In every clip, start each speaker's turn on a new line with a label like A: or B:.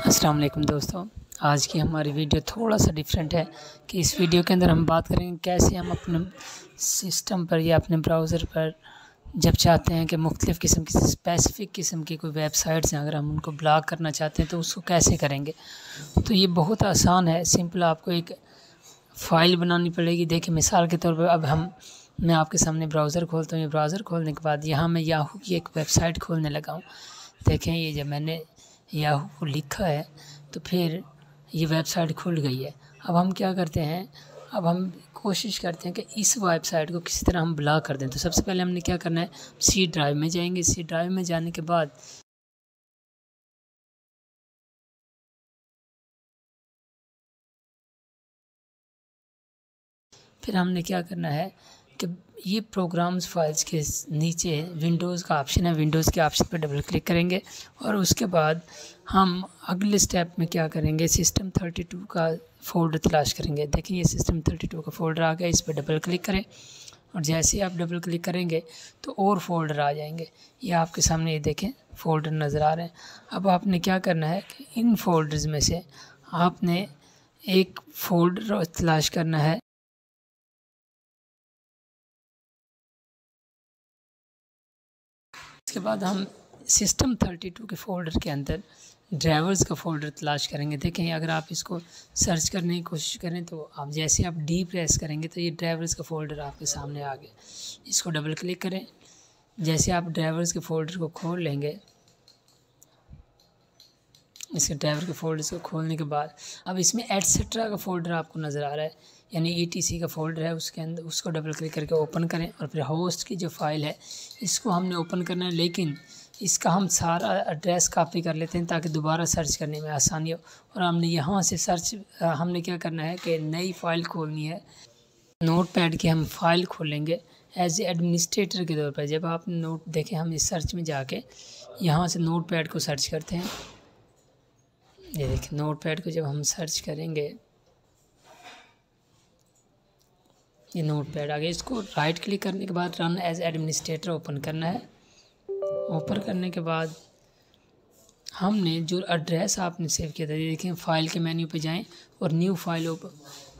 A: अस्सलाम वालेकुम दोस्तों। आज की हमारी वीडियो थोड़ा सा डिफरेंट है कि इस वीडियो के अंदर हम बात करेंगे कैसे हम अपने सिस्टम पर या अपने ब्राउज़र पर जब चाहते हैं कि मुख्तलिफ़ किस्म की स्पेसिफ़िक किस्म की कोई वेबसाइट्स हैं, अगर हम उनको ब्लॉक करना चाहते हैं तो उसको कैसे करेंगे। तो ये बहुत आसान है, सिंपल। आपको एक फ़ाइल बनानी पड़ेगी। देखिए, मिसाल के तौर पर मैं आपके सामने ब्राउज़र खोलता हूँ। ये ब्राउज़र खोलने के बाद यहाँ मैं याहू की एक वेबसाइट खोलने लगा हूँ। देखें, ये जब मैंने याहू को लिखा है तो फिर ये वेबसाइट खुल गई है। अब हम क्या करते हैं, अब हम कोशिश करते हैं कि इस वेबसाइट को किसी तरह हम ब्लॉक कर दें। तो सबसे पहले हमने क्या करना है, सी ड्राइव में जाएंगे। सी ड्राइव में जाने के बाद फिर हमने क्या करना है कि ये प्रोग्राम्स फाइल्स के नीचे विंडोज़ का ऑप्शन है, विंडोज़ के ऑप्शन पर डबल क्लिक करेंगे और उसके बाद हम अगले स्टेप में क्या करेंगे, सिस्टम 32 का फ़ोल्डर तलाश करेंगे। देखिए, ये सिस्टम 32 का फ़ोल्डर आ गया, इस पर डबल क्लिक करें और जैसे ही आप डबल क्लिक करेंगे तो और फ़ोल्डर आ जाएंगे। ये आपके सामने, ये देखें, फ़ोल्डर नज़र आ रहे हैं। अब आपने क्या करना है कि इन फ़ोल्डर्स में से आपने एक फ़ोल्डर तलाश करना है। इसके बाद हम सिस्टम 32 के फ़ोल्डर के अंदर ड्राइवर्स का फ़ोल्डर तलाश करेंगे। देखें, अगर आप इसको सर्च करने की कोशिश करें तो आप जैसे आप डी प्रेस करेंगे तो ये ड्राइवर्स का फ़ोल्डर आपके सामने आ गया। इसको डबल क्लिक करें। जैसे आप ड्राइवर्स के फ़ोल्डर को खोल लेंगे, इसके ड्राइवर के फ़ोल्डर्स को खोलने के बाद अब इसमें एटसेट्रा का फ़ोल्डर आपको नज़र आ रहा है, यानी ETC का फ़ोल्डर है। उसके अंदर उसको डबल क्लिक करके ओपन करें और फिर होस्ट की जो फ़ाइल है इसको हमने ओपन करना है, लेकिन इसका हम सारा एड्रेस कॉपी कर लेते हैं ताकि दोबारा सर्च करने में आसानी हो। और हमने यहाँ से हमने क्या करना है कि नई फ़ाइल खोलनी है। नोटपैड की हम फ़ाइल खोलेंगे एज एडमिनिस्ट्रेटर के तौर पर। जब आप नोट देखें, हम इस सर्च में जाके यहाँ से नोटपैड को सर्च करते हैं। ये देखिए, नोटपैड को जब हम सर्च करेंगे, ये नोटपैड आ गया। इसको राइट क्लिक करने के बाद रन एज एडमिनिस्ट्रेटर ओपन करना है। ओपन करने के बाद हमने जो एड्रेस आपने सेव किया था, ये देखिए, फ़ाइल के मेन्यू पे जाएं और न्यू फाइल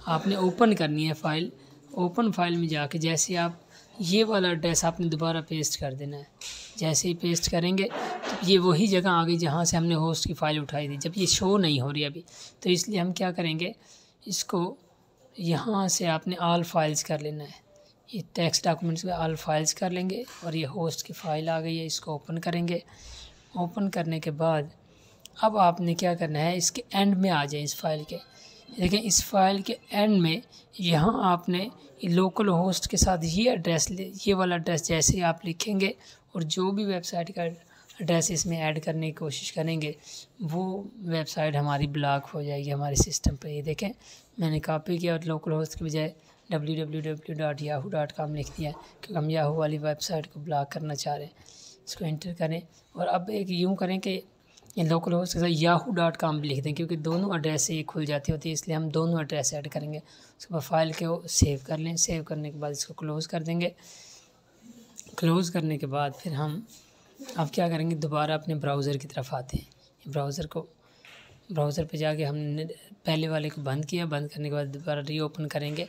A: आपने ओपन करनी है। फ़ाइल ओपन फाइल में जाके जैसे आप ये वाला एड्रेस आपने दोबारा पेस्ट कर देना है। जैसे ही पेस्ट करेंगे तो ये वही जगह आ गई जहाँ से हमने होस्ट की फ़ाइल उठाई थी। जब ये शो नहीं हो रही अभी, तो इसलिए हम क्या करेंगे, इसको यहाँ से आपने ऑल फाइल्स कर लेना है। ये टेक्स्ट डॉक्यूमेंट्स में ऑल फाइल्स कर लेंगे और ये होस्ट की फ़ाइल आ गई है, इसको ओपन करेंगे। ओपन करने के बाद अब आपने क्या करना है, इसके एंड में आ जाए इस फ़ाइल के। देखिए, इस फ़ाइल के एंड में यहाँ आपने लोकल होस्ट के साथ ये वाला एड्रेस जैसे आप लिखेंगे और जो भी वेबसाइट का एड्रेस इसमें ऐड करने की कोशिश करेंगे, वो वेबसाइट हमारी ब्लॉक हो जाएगी हमारे सिस्टम पर। ये देखें, मैंने कॉपी किया और लोकल होस्ट के बजाय www.yahoo.com लिख दिया क्योंकि हम याहू वाली वेबसाइट को ब्लॉक करना चाह रहे हैं। इसको एंटर करें और अब एक यूँ करें कि ये लोकल होस्ट के साथ yahoo.com भी लिख दें, क्योंकि दोनों एड्रेस से ये खुल जाती होती है, इसलिए हम दोनों एड्रेस ऐड करेंगे। उसके बाद फ़ाइल को सेव कर लें। सेव करने के बाद इसको क्लोज़ कर देंगे। क्लोज़ करने के बाद फिर हम अब क्या करेंगे, दोबारा अपने ब्राउज़र की तरफ आते हैं। ब्राउज़र पे जाके हमने पहले वाले को बंद किया। बंद करने के बाद दोबारा रीओपन करेंगे।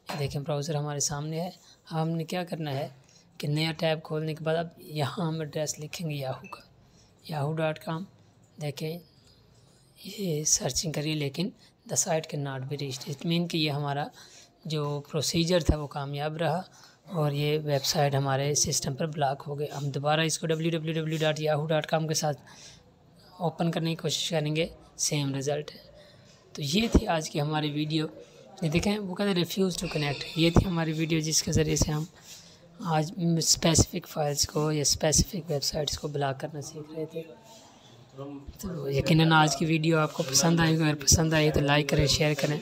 A: देखें, ब्राउज़र हमारे सामने है। हमने क्या करना है कि नया टैब खोलने के बाद अब यहाँ हम एड्रेस लिखेंगे याहू का, yahoo.com। देखें, ये सर्चिंग करिए लेकिन the site can not be reached. It mean कि ये हमारा जो प्रोसीजर था वो कामयाब रहा और ये वेबसाइट हमारे सिस्टम पर ब्लॉक हो गए। हम दोबारा इसको www.yahoo.com के साथ ओपन करने की कोशिश करेंगे, सेम रिज़ल्ट है। तो ये थी आज की हमारी वीडियो। ये देखें, वो कहते हैं रिफ्यूज़ टू कनेक्ट। ये थी हमारी वीडियो जिसके ज़रिए से हम आज स्पेसिफ़िक फ़ाइल्स को या स्पेसिफ़िक वेबसाइट्स को ब्लॉक करना सीख रहे थे। तो यकीनन आज की वीडियो आपको पसंद आई। अगर पसंद आई तो लाइक करें, शेयर करें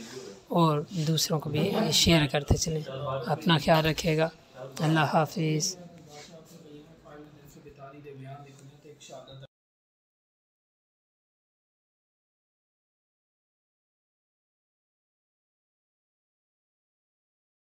A: और दूसरों को भी शेयर करते चलें। अपना ख्याल रखिएगा। अल्लाह हाफिज़।